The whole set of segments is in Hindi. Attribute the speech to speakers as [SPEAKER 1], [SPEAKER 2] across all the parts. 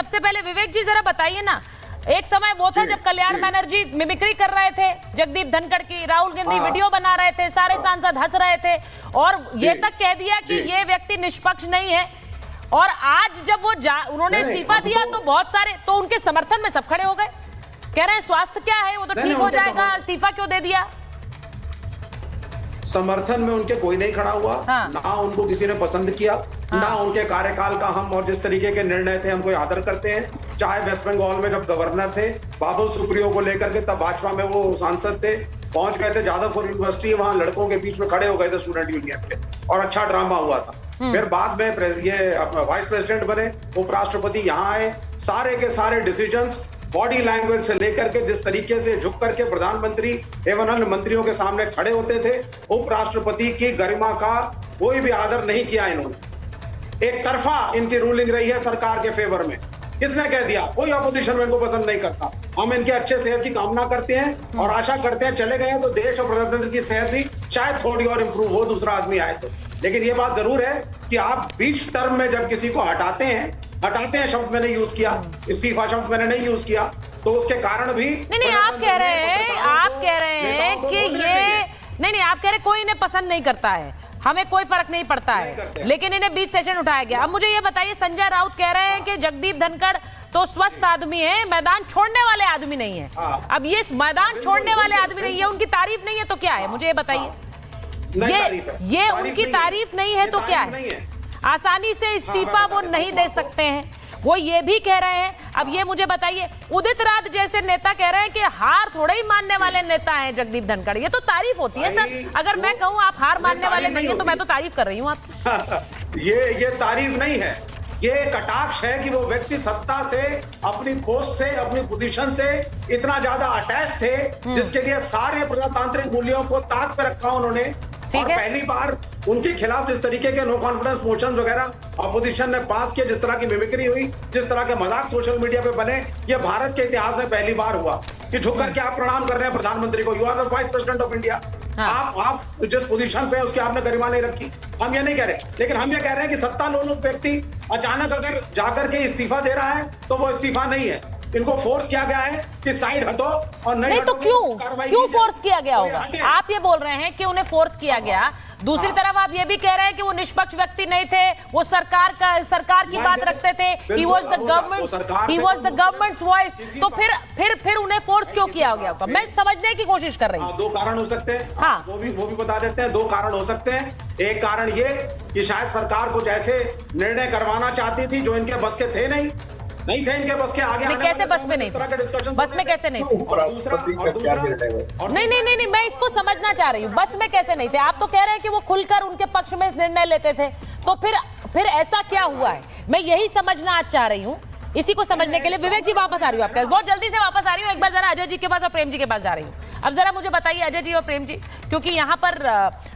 [SPEAKER 1] सबसे पहले विवेक जी जरा बताइए ना, एक समय वो था जब कल्याण बनर्जी मिमिक्री कर रहे थे जगदीप धनखड़ की, राहुल गांधी वीडियो बना रहे थे, सारे सांसद हंस रहे थे और ये तक कह दिया कि ये व्यक्ति निष्पक्ष नहीं है। और आज जब वो उन्होंने इस्तीफा दिया तो बहुत सारे तो उनके समर्थन में सब खड़े हो गए, कह रहे हैं स्वास्थ्य क्या है, वो तो ठीक हो जाएगा, इस्तीफा क्यों दे दिया।
[SPEAKER 2] समर्थन में उनके कोई नहीं खड़ा हुआ, ना उनको किसी ने पसंद किया, ना उनके कार्यकाल का हम और जिस तरीके के निर्णय थे हम कोई आदर करते हैं। चाहे वेस्ट बंगाल में जब गवर्नर थे बाबुल सुप्रियो को लेकर के, तब भाजपा में वो सांसद थे, पहुंच गए थे जादवपुर यूनिवर्सिटी, वहां लड़कों के बीच में खड़े हो गए थे स्टूडेंट यूनियन के और अच्छा ड्रामा हुआ था। फिर बाद में ये वाइस प्रेसिडेंट बने, उपराष्ट्रपति यहाँ आए, सारे के सारे डिसीजंस बॉडी लैंग्वेज से लेकर के जिस तरीके से झुक करके प्रधानमंत्री एवं अन्य मंत्रियों के सामने खड़े होते थे, उपराष्ट्रपति की गरिमा का कोई भी आदर नहीं किया इन्होंने। एक तरफा इनकी रूलिंग रही है सरकार के फेवर में। किसने कह दिया? कोई अपोजिशन में इनको पसंद नहीं करता। हम इनके अच्छे सेहत की कामना करते हैं और आशा करते हैं चले गए तो देश और प्रजातंत्र की सेहत भी शायद थोड़ी और इंप्रूव हो, दूसरा आदमी आए तो। लेकिन ये बात जरूर है कि आप बीच टर्म में जब किसी को हटाते हैं शब्द मैंने यूज किया, इस्तीफा शब्द मैंने नहीं यूज किया, तो उसके कारण भी
[SPEAKER 1] नहीं आप कह रहे हैं कि ये नहीं आप कह रहे कोई इन्हें पसंद नहीं करता है, हमें कोई फर्क नहीं पड़ता है, लेकिन इन्हें बीच सेशन उठाया गया। अब मुझे ये बताइए, संजय राउत कह रहे हैं कि जगदीप धनखड़ तो स्वस्थ आदमी है, मैदान छोड़ने वाले आदमी नहीं है। अब ये मैदान छोड़ने वाले आदमी नहीं है, उनकी तारीफ नहीं है तो क्या है, मुझे ये बताइए। ये उनकी तारीफ नहीं है तो क्या है? आसानी से इस्तीफा वो नहीं दे सकते हैं, वो ये भी कह रहे हैं। अब ये मुझे बताइए, उदित राज जैसे नेता कह रहे हैं कि हार थोड़े ही मानने वाले नेता हैं जगदीप धनखड़, ये तो तारीफ होती है सर। अगर मैं कहूं आप हार मानने वाले नहीं है तो मैं तो तारीफ कर रही हूं आपकी।
[SPEAKER 2] ये तारीफ नहीं है, ये कटाक्ष है कि वो व्यक्ति सत्ता से, अपनी पोस्ट से, अपनी पोजीशन से इतना ज्यादा अटैच थे, जिसके लिए सारे प्रजातांत्रिक मूल्यों को ताक पे रखा उन्होंने। और पहली बार उनके खिलाफ जिस तरीके के नो कॉन्फिडेंस मोशन वगैरह ऑपोजिशन ने पास किए, जिस तरह की मिमिक्री हुई, जिस तरह के मजाक सोशल मीडिया पे बने, ये भारत के इतिहास में पहली बार हुआ कि झुक करके आप प्रणाम कर रहे हैं प्रधानमंत्री को। You are the vice president of India. आप जिस पोजीशन पे उसकी आपने गरिमा नहीं रखी। हम ये नहीं कह रहे, लेकिन हम ये कह रहे हैं कि सत्ता लोलुप व्यक्ति अचानक अगर जाकर के इस्तीफा दे रहा है तो वो इस्तीफा नहीं है, इनको फोर्स किया गया है कि साइड हटो और नहीं
[SPEAKER 1] तो क्यों फोर्स किया गया होगा? आप ये बोल रहे हैं कि उन्हें फोर्स किया गया, दूसरी तरफ आप ये भी कह रहे हैं कि वो निष्पक्ष व्यक्ति नहीं थे, वो सरकार की बात रखते थे, he was the government's voice। तो फिर उन्हें फोर्स क्यों किया गया होगा? मैं समझने की कोशिश कर रही हूँ।
[SPEAKER 2] दो कारण हो सकते हैं, वो भी बता देते हैं। दो कारण हो सकते हैं। एक कारण ये कि शायद सरकार कुछ ऐसे निर्णय करवाना चाहती थी जो इनके बस के थे नहीं थे इनके बस के। आगे
[SPEAKER 1] कैसे बस में नहीं थे? बस में कैसे नहीं थे? नहीं, मैं इसको समझना चाह रही हूँ, बस में कैसे नहीं थे? आप तो कह रहे हैं कि वो खुलकर उनके पक्ष में निर्णय लेते थे, तो फिर ऐसा क्या हुआ है? मैं यही समझना आज चाह रही हूँ। इसी को समझने के लिए विवेक जी वापस आ रही हूँ आपके, बहुत जल्दी से वापस आ रही हूँ। एक बार जरा अजय जी के पास और प्रेम जी के पास जा रही हूँ। अब जरा मुझे बताइए अजय जी और प्रेम जी, क्योंकि यहाँ पर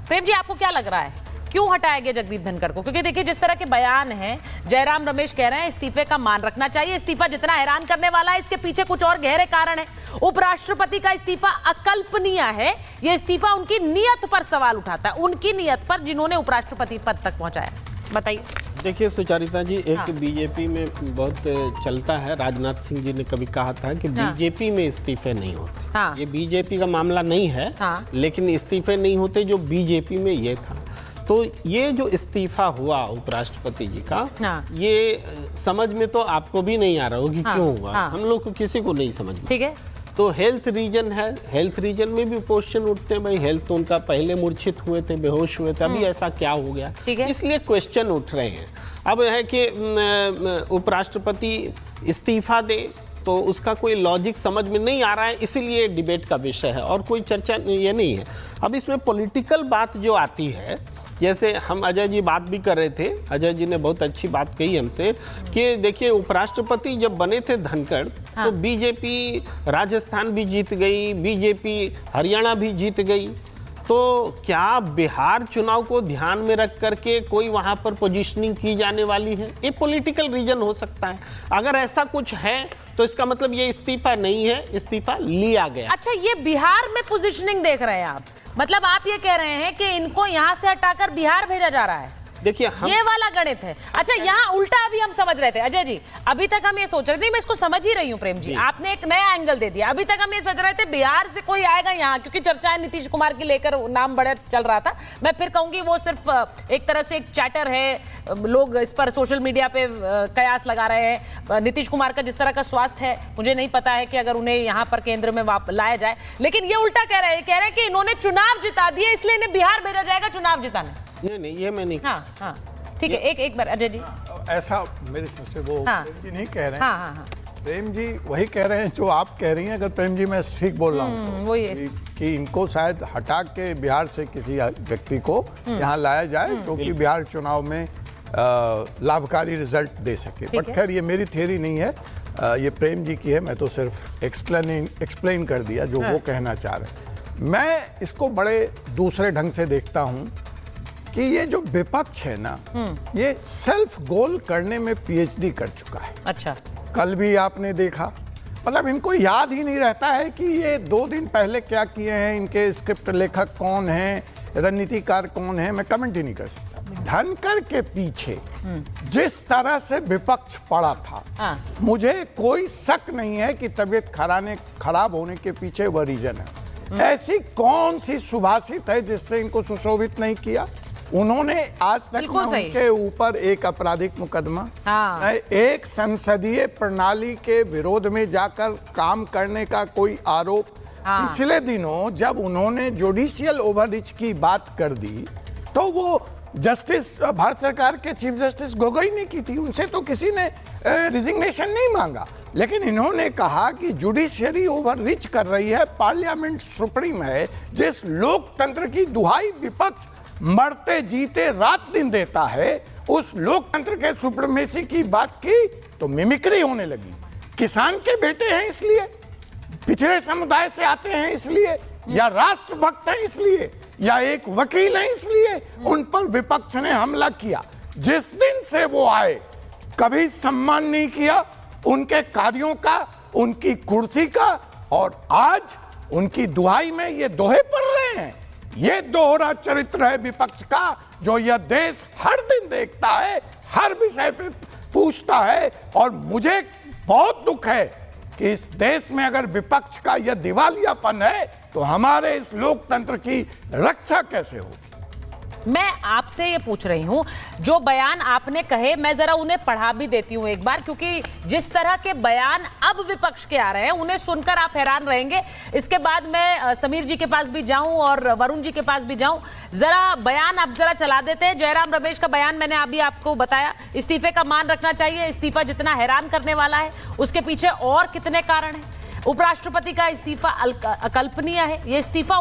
[SPEAKER 1] प्रेम जी आपको क्या लग रहा है, क्यों हटाया गया जगदीप धनखड़ को? क्योंकि देखिए जिस तरह के बयान हैं, जयराम रमेश कह रहे हैं इस्तीफे का मान रखना चाहिए, इस्तीफा जितना हैरान करने वाला है इसके पीछे कुछ और गहरे कारण है। उपराष्ट्रपति का इस्तीफा अकल्पनीय है, ये इस्तीफा उनकी नीयत पर सवाल उठाता है, उनकी नीयत पर जिन्होंने उपराष्ट्रपति पद तक पहुंचाया। बताइए।
[SPEAKER 3] देखिए सुचारिता जी, एक बीजेपी में बहुत चलता है, राजनाथ सिंह जी ने कभी कहा था कि बीजेपी में इस्तीफे नहीं होते। ये बीजेपी का मामला नहीं है, लेकिन इस्तीफे नहीं होते जो बीजेपी में ये था। तो ये जो इस्तीफा हुआ उपराष्ट्रपति जी का, ये समझ में तो आपको भी नहीं आ रहा होगी क्यों हुआ। हम लोग को किसी को नहीं समझ में।
[SPEAKER 1] ठीक है।
[SPEAKER 3] तो हेल्थ रीजन है, हेल्थ रीजन में भी क्वेश्चन उठते हैं, भाई हेल्थ तो उनका पहले मूर्छित हुए थे, बेहोश हुए थे, अभी ऐसा क्या हो गया, इसलिए क्वेश्चन उठ रहे हैं। अब है कि उपराष्ट्रपति इस्तीफा दे तो उसका कोई लॉजिक समझ में नहीं आ रहा है, इसीलिए डिबेट का विषय है और कोई चर्चा ये नहीं है। अब इसमें पॉलिटिकल बात जो आती है, जैसे हम अजय जी बात भी कर रहे थे, अजय जी ने बहुत अच्छी बात कही हमसे कि देखिए उपराष्ट्रपति जब बने थे धनखड़, तो बीजेपी राजस्थान भी जीत गई, बीजेपी हरियाणा भी जीत गई। तो क्या बिहार चुनाव को ध्यान में रख करके कोई वहां पर पोजीशनिंग की जाने वाली है? ये पॉलिटिकल रीजन हो सकता है। अगर ऐसा कुछ है तो इसका मतलब ये इस्तीफा नहीं है, इस्तीफा लिया गया।
[SPEAKER 1] अच्छा, ये बिहार में पोजीशनिंग देख रहे हैं आप? मतलब आप ये कह रहे हैं कि इनको यहां से हटाकर बिहार भेजा जा रहा है?
[SPEAKER 3] देखिए
[SPEAKER 1] ये वाला गणित है। अच्छा, यहाँ उल्टा अभी हम समझ रहे थे अजय जी, अभी तक हम ये सोच रहे थे, मैं इसको समझ ही रही हूँ प्रेम जी, आपने एक नया एंगल दे दिया। अभी तक हम ये सोच रहे थे बिहार से कोई आएगा यहाँ, क्योंकि चर्चाएं नीतीश कुमार की लेकर नाम बड़ा चल रहा था। मैं फिर कहूंगी वो सिर्फ एक तरह से एक चैटर है, लोग इस पर सोशल मीडिया पे कयास लगा रहे हैं। नीतीश कुमार का जिस तरह का स्वास्थ्य है, मुझे नहीं पता है कि अगर उन्हें यहाँ पर केंद्र में लाया जाए, लेकिन ये उल्टा कह रहे हैं कि इन्होंने चुनाव जिता दिए इसलिए इन्हें बिहार भेजा जाएगा चुनाव जिताने।
[SPEAKER 3] नहीं, ये मैं नहीं।
[SPEAKER 1] हाँ, ठीक है, एक बार अजय जी।
[SPEAKER 4] ऐसा मेरे समझ से वो प्रेम जी नहीं कह रहे हैं।
[SPEAKER 1] हाँ।
[SPEAKER 4] प्रेम जी वही कह रहे हैं जो आप कह रही हैं। अगर प्रेम जी मैं ठीक बोल रहा हूँ तो
[SPEAKER 1] वही है
[SPEAKER 4] कि इनको शायद हटा के बिहार से किसी व्यक्ति को यहाँ लाया जाए जो कि बिहार चुनाव में लाभकारी रिजल्ट दे सके। बट खैर ये मेरी थियरी नहीं है, ये प्रेम जी की है। मैं तो सिर्फ एक्सप्लेन कर दिया जो वो कहना चाह रहे हैं। मैं इसको बड़े दूसरे ढंग से देखता हूँ कि ये जो विपक्ष है ना, ये सेल्फ गोल करने में पीएचडी कर चुका है।
[SPEAKER 1] अच्छा,
[SPEAKER 4] कल भी आपने देखा, मतलब इनको याद ही नहीं रहता है कि ये 2 दिन पहले क्या किए हैं, इनके स्क्रिप्ट लेखक कौन हैं, रणनीतिकार कौन है, मैं कमेंट ही नहीं कर सकता। धनकर के पीछे जिस तरह से विपक्ष पड़ा था, मुझे कोई शक नहीं है कि तबीयत खराब होने के पीछे वह रीजन है। ऐसी कौन सी सुभाषित है जिससे इनको सुशोभित नहीं किया? उन्होंने आज तक उनके ऊपर एक आपराधिक मुकदमा, एक संसदीय प्रणाली के विरोध में जाकर काम करने का कोई आरोप। पिछले दिनों जब उन्होंने जुडिशियल ओवररीच की बात कर दी तो वो जस्टिस भारत सरकार के चीफ जस्टिस गोगोई ने की थी, उनसे तो किसी ने रिजिग्नेशन नहीं मांगा। लेकिन इन्होंने कहा कि जुडिशियरी ओवररीच कर रही है, पार्लियामेंट सुप्रीम है। जिस लोकतंत्र की दुहाई विपक्ष मरते जीते रात दिन देता है, उस लोकतंत्र के सुप्रीमेसी की बात की तो मिमिक्री होने लगी। किसान के बेटे हैं इसलिए, पिछड़े समुदाय से आते हैं इसलिए, या राष्ट्रभक्त हैं इसलिए, या एक वकील हैं इसलिए उन पर विपक्ष ने हमला किया। जिस दिन से वो आए कभी सम्मान नहीं किया उनके कार्यों का, उनकी कुर्सी का, और आज उनकी दुहाई में ये दोहे पड़ रहे हैं। ये दोहरा चरित्र है विपक्ष का, जो यह देश हर दिन देखता है, हर विषय पे पूछता है। और मुझे बहुत दुख है कि इस देश में अगर विपक्ष का यह दिवालियापन है तो हमारे इस लोकतंत्र की रक्षा कैसे होगी?
[SPEAKER 1] मैं आपसे ये पूछ रही हूं, जो बयान आपने कहे मैं जरा उन्हें पढ़ा भी देती हूं एक बार, क्योंकि जिस तरह के बयान अब विपक्ष के आ रहे हैं उन्हें सुनकर आप हैरान रहेंगे। इसके बाद मैं समीर जी के पास भी जाऊं और वरुण जी के पास भी जाऊं। जरा बयान आप जरा चला देते हैं। जयराम रमेश का बयान मैंने अभी आपको बताया, इस्तीफे का मान रखना चाहिए। इस्तीफा जितना हैरान करने वाला है उसके पीछे और कितने कारण हैं। उपराष्ट्रपति का इस्तीफा अकल्पनीय है। ये इस्तीफा